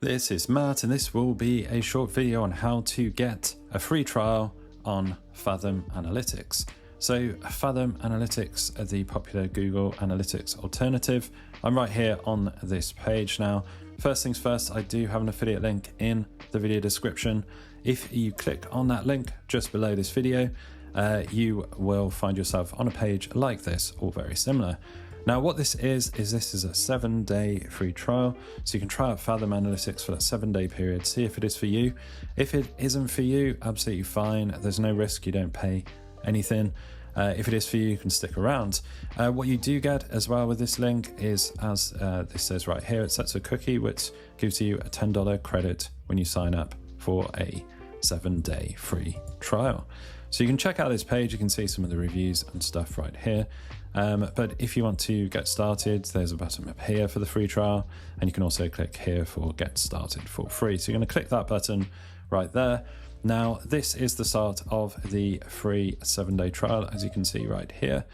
This is Matt, and this will be a short video on how to get a free trial on Fathom Analytics. So Fathom Analytics are the popular Google Analytics alternative. I'm right here on this page now. First things first, I do have an affiliate link in the video description. If you click on that link just below this video, you will find yourself on a page like this or very similar. Now what this is a 7-day free trial, so you can try out Fathom Analytics for that 7-day period, see if it is for you. If it isn't for you, absolutely fine, there's no risk, you don't pay anything. If it is for you, you can stick around. What you do get as well with this link is, as this says right here, it sets a cookie which gives you a $10 credit when you sign up for a 7-day free trial. So you can check out this page, you can see some of the reviews and stuff right here. But if you want to get started, there's a button up here for the free trial, and you can also click here for get started for free. So you're going to click that button right there. Now this is the start of the free 7-day trial, as you can see right here.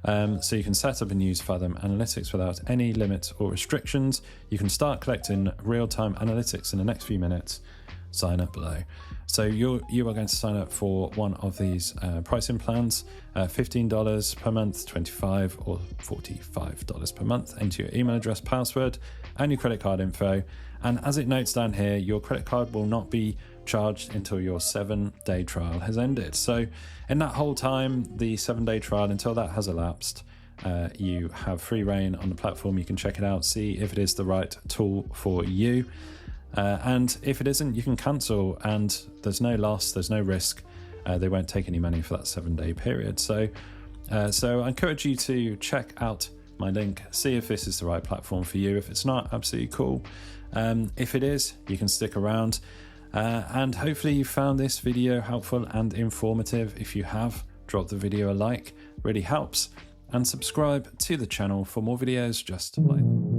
So you can set up and use Fathom Analytics without any limits or restrictions. You can start collecting real-time analytics in the next few minutes. Sign up below. So you are going to sign up for one of these pricing plans, $15 per month, $25 or $45 per month. Enter your email address, password, and your credit card info. And as it notes down here, your credit card will not be charged until your 7-day trial has ended. So in that whole time, the 7-day trial, until that has elapsed, you have free reign on the platform. You can check it out, see if it is the right tool for you. And if it isn't, you can cancel, and there's no loss, there's no risk. They won't take any money for that 7-day period. So I encourage you to check out my link, see if this is the right platform for you. If it's not, absolutely cool. If it is, you can stick around. And hopefully you found this video helpful and informative. If you have, drop the video a like, really helps. And subscribe to the channel for more videos just like that.